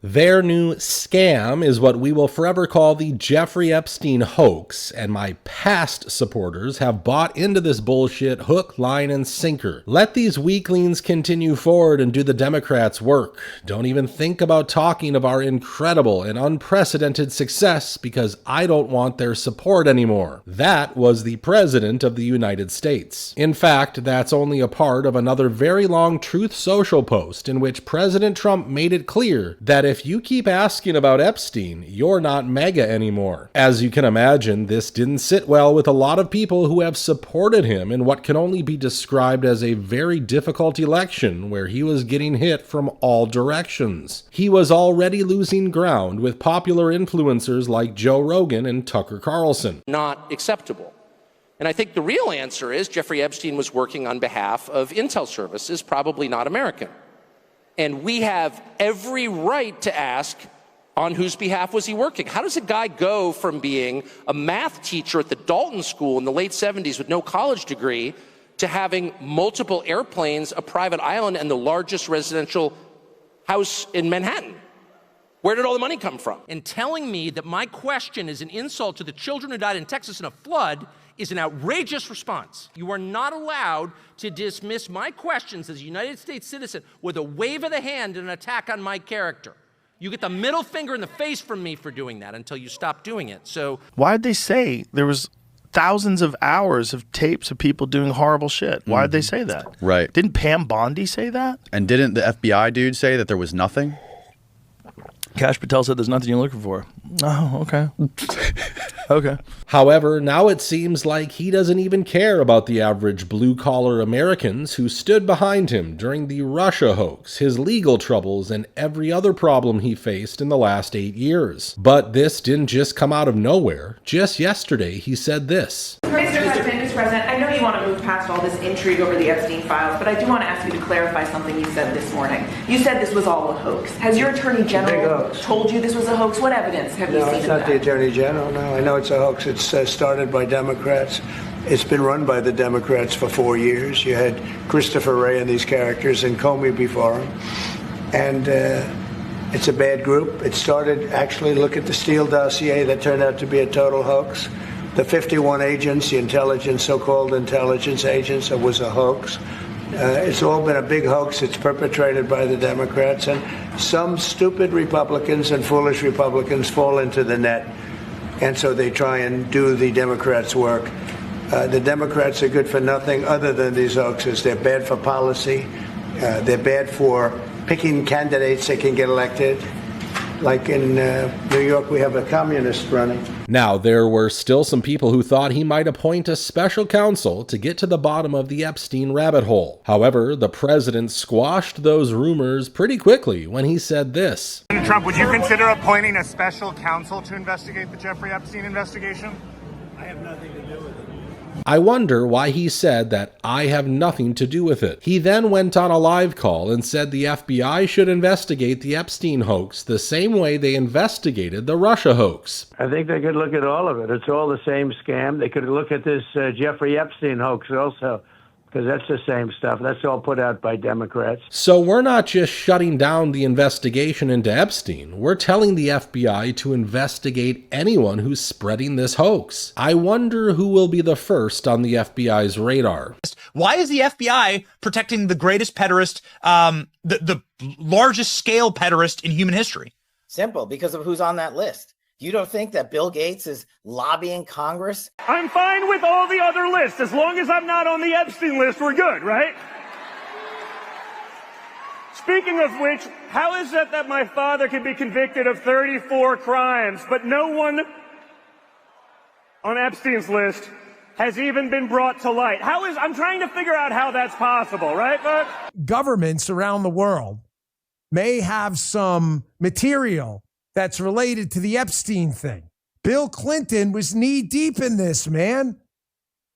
Their new scam is what we will forever call the Jeffrey Epstein hoax, and my past supporters have bought into this bullshit hook, line, and sinker. Let these weaklings continue forward and do the Democrats' work. Don't even think about talking of our incredible and unprecedented success because I don't want their support anymore. That was the President of the United States. In fact, that's only a part of another very long Truth Social post in which President Trump made it clear that if you keep asking about Epstein, you're not MAGA anymore. As you can imagine, this didn't sit well with a lot of people who have supported him in what can only be described as a very difficult election where he was getting hit from all directions. He was already losing ground with popular influencers like Joe Rogan and Tucker Carlson. Not acceptable. And I think the real answer is Jeffrey Epstein was working on behalf of intel services, probably not American. And we have every right to ask, on whose behalf was he working? How does a guy go from being a math teacher at the Dalton School in the late 70s with no college degree to having multiple airplanes, a private island, and the largest residential house in Manhattan? Where did all the money come from? And telling me that my question is an insult to the children who died in Texas in a flood is an outrageous response. You are not allowed to dismiss my questions as a United States citizen with a wave of the hand and an attack on my character. You get the middle finger in the face from me for doing that until you stop doing it. So why'd they say there was thousands of hours of tapes of people doing horrible shit? Why'd they say that? Right. Didn't Pam Bondi say that? And didn't the FBI dude say that there was nothing? Kash Patel said there's nothing you're looking for. Oh, okay. Okay. However, now it seems like he doesn't even care about the average blue-collar Americans who stood behind him during the Russia hoax, his legal troubles, and every other problem he faced in the last 8 years. But this didn't just come out of nowhere. Just yesterday, he said this. Mr. President, I know you want to move past all this intrigue over the Epstein files, but I do want to ask you to clarify something you said this morning. You said this was all a hoax. Has your Attorney General told you this was a hoax? What evidence have you seen of that? No, it's not the Attorney General. No, I know it's a hoax. It's started by Democrats. It's been run by the Democrats for 4 years. You had Christopher Wray and these characters and Comey before him. And it's a bad group. It started, actually, look at the Steele dossier that turned out to be a total hoax. The 51 agents, the intelligence, so-called intelligence agents, it was a hoax. It's all been a big hoax. It's perpetrated by the Democrats. And some stupid Republicans and foolish Republicans fall into the net. And so they try and do the Democrats' work. The Democrats are good for nothing other than these hoaxes. They're bad for policy. They're bad for picking candidates that can get elected. Like in New York, we have a communist running. Now, there were still some people who thought he might appoint a special counsel to get to the bottom of the Epstein rabbit hole. However, the president squashed those rumors pretty quickly when he said this. President Trump, would you consider appointing a special counsel to investigate the Jeffrey Epstein investigation? I have nothing to do with it. I wonder why he said that I have nothing to do with it. He then went on a live call and said the FBI should investigate the Epstein hoax the same way they investigated the Russia hoax. I think they could look at all of it. It's all the same scam. They could look at this Jeffrey Epstein hoax also, because that's the same stuff. That's all put out by Democrats. So we're not just shutting down the investigation into Epstein. We're telling the FBI to investigate anyone who's spreading this hoax. I wonder who will be the first on the FBI's radar. Why is the FBI protecting the greatest pederast, the largest scale pederast in human history? Simple, because of who's on that list. You don't think that Bill Gates is lobbying Congress? I'm fine with all the other lists. As long as I'm not on the Epstein list, we're good, right? Speaking of which, how is it that my father can be convicted of 34 crimes, but no one on Epstein's list has even been brought to light? I'm trying to figure out how that's possible, right, Buck? Governments around the world may have some material that's related to the Epstein thing. Bill Clinton was knee deep in this, man.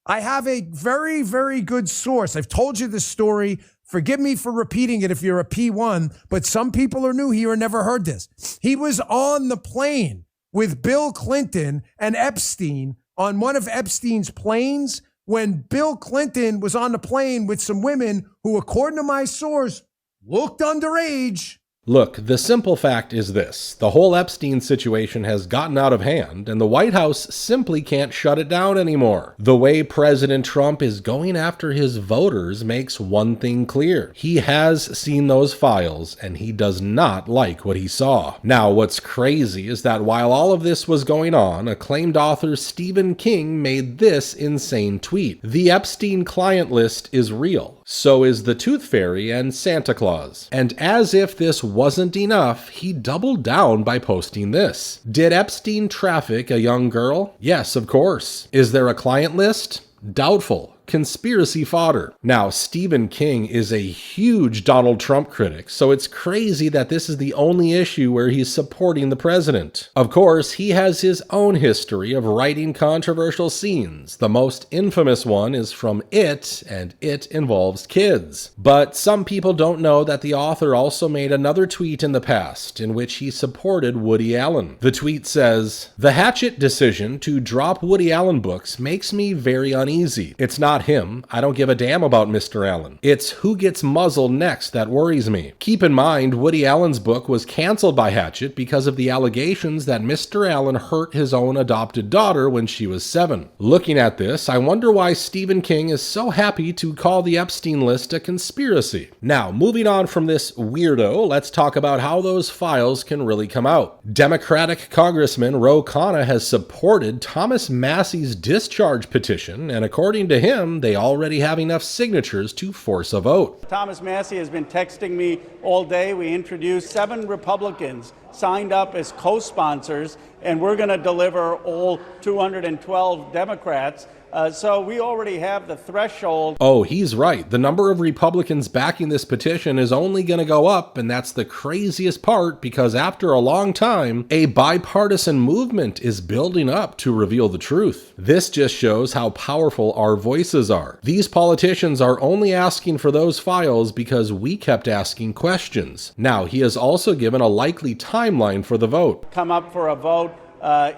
I have a very, very good source. I've told you this story. Forgive me for repeating it if you're a P1, but some people are new here and never heard this. He was on the plane with Bill Clinton and Epstein on one of Epstein's planes when Bill Clinton was on the plane with some women who, according to my source, looked underage. Look, the simple fact is this. The whole Epstein situation has gotten out of hand, and the White House simply can't shut it down anymore. The way President Trump is going after his voters makes one thing clear. He has seen those files, and he does not like what he saw. Now, what's crazy is that while all of this was going on, acclaimed author Stephen King made this insane tweet. The Epstein client list is real. So is the Tooth Fairy and Santa Claus. And as if this wasn't enough, he doubled down by posting this. Did Epstein traffic a young girl? Yes, of course. Is there a client list? Doubtful. Conspiracy fodder. Now, Stephen King is a huge Donald Trump critic, so it's crazy that this is the only issue where he's supporting the president. Of course, he has his own history of writing controversial scenes. The most infamous one is from It, and it involves kids. But some people don't know that the author also made another tweet in the past in which he supported Woody Allen. The tweet says, "The Hatchet decision to drop Woody Allen books makes me very uneasy. It's not him. I don't give a damn about Mr. Allen. It's who gets muzzled next that worries me. Keep in mind, Woody Allen's book was canceled by Hatchet because of the allegations that Mr. Allen hurt his own adopted daughter when she was 7. Looking at this, I wonder why Stephen King is so happy to call the Epstein list a conspiracy. Now, moving on from this weirdo, let's talk about how those files can really come out. Democratic Congressman Ro Khanna has supported Thomas Massey's discharge petition, and according to him, they already have enough signatures to force a vote. Thomas Massey has been texting me all day. We introduced 7 Republicans signed up as co-sponsors, and we're going to deliver all 212 Democrats. So we already have the threshold. Oh, he's right. The number of Republicans backing this petition is only going to go up, and that's the craziest part because after a long time, a bipartisan movement is building up to reveal the truth. This just shows how powerful our voices are. These politicians are only asking for those files because we kept asking questions. Now, he has also given a likely timeline for the vote. Come up for a vote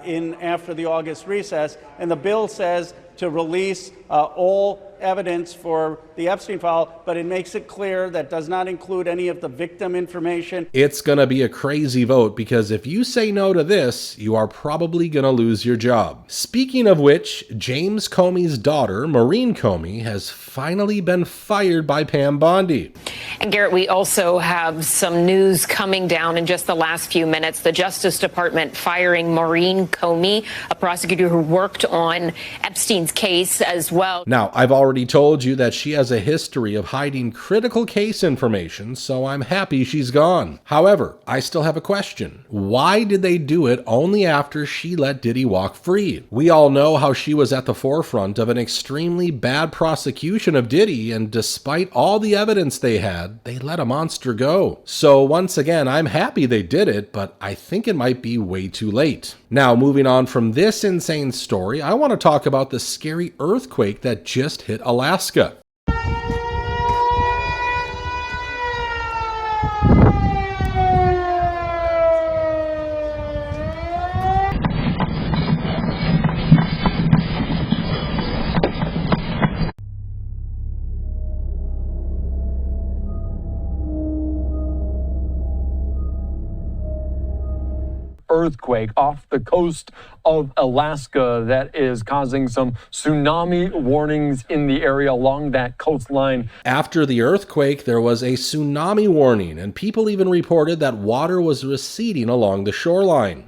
in after the August recess, and the bill says to release all evidence for the Epstein file, but it makes it clear that does not include any of the victim information. It's going to be a crazy vote because if you say no to this, you are probably going to lose your job. Speaking of which, James Comey's daughter, Maureen Comey, has finally been fired by Pam Bondi. And Garrett, we also have some news coming down in just the last few minutes. The Justice Department firing Maureen Comey, a prosecutor who worked on Epstein's case as well. Now, I've already told you that she has a history of hiding critical case information, so I'm happy she's gone. However, I still have a question. Why did they do it only after she let Diddy walk free? We all know how she was at the forefront of an extremely bad prosecution of Diddy, and despite all the evidence they had, they let a monster go. So once again, I'm happy they did it, but I think it might be way too late. Now, moving on from this insane story, I want to talk about the scary earthquake that just hit Alaska. Earthquake off the coast of Alaska that is causing some tsunami warnings in the area along that coastline. After the earthquake, there was a tsunami warning, and people even reported that water was receding along the shoreline.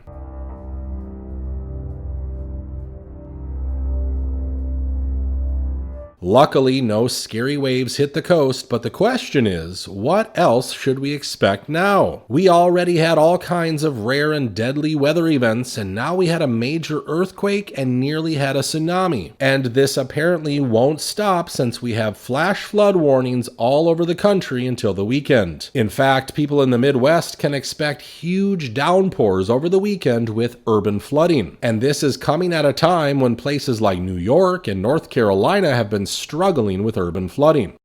Luckily, no scary waves hit the coast, but the question is, what else should we expect now? We already had all kinds of rare and deadly weather events, and now we had a major earthquake and nearly had a tsunami. And this apparently won't stop since we have flash flood warnings all over the country until the weekend. In fact, people in the Midwest can expect huge downpours over the weekend with urban flooding. And this is coming at a time when places like New York and North Carolina have been struggling with urban flooding.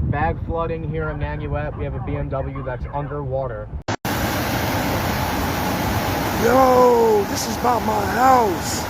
Bag flooding here in Nanuet. We have a BMW that's underwater. Yo, this is about my house.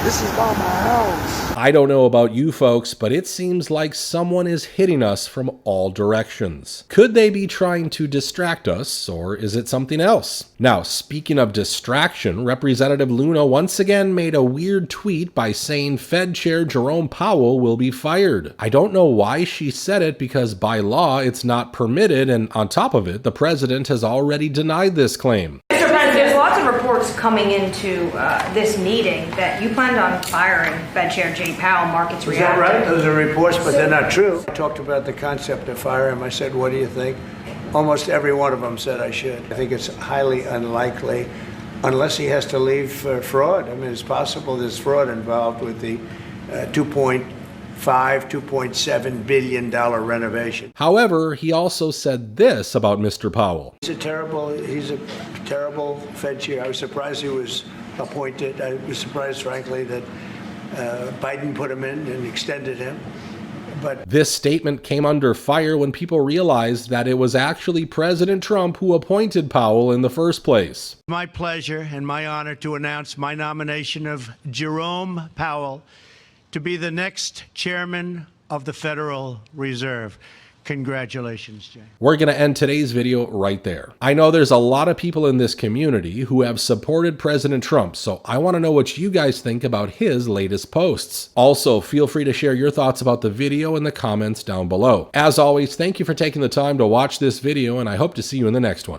This is about my house. I don't know about you folks, but it seems like someone is hitting us from all directions. Could they be trying to distract us, or is it something else? Now, speaking of distraction, Representative Luna once again made a weird tweet by saying Fed Chair Jerome Powell will be fired. I don't know why she said it, because by law it's not permitted, and on top of it, the president has already denied this claim. Mr. President, there's lots of reports coming into this meeting that you planned on firing Fed Chair Jay Powell. Markets reacted. Is that right? Those are reports, but they're not true. I talked about the concept of firing him. I said, what do you think? Almost every one of them said I should. I think it's highly unlikely, unless he has to leave for fraud. I mean, it's possible there's fraud involved with the $2.7 billion renovation. However, he also said this about Mr. Powell. He's a terrible Fed chair. I was surprised he was appointed. I was surprised, frankly, that Biden put him in and extended him. But this statement came under fire when people realized that it was actually President Trump who appointed Powell in the first place. My pleasure and my honor to announce my nomination of Jerome Powell to be the next chairman of the Federal Reserve. Congratulations, Jay. We're going to end today's video right there. I know there's a lot of people in this community who have supported President Trump, so I want to know what you guys think about his latest posts. Also, feel free to share your thoughts about the video in the comments down below. As always, thank you for taking the time to watch this video, and I hope to see you in the next one.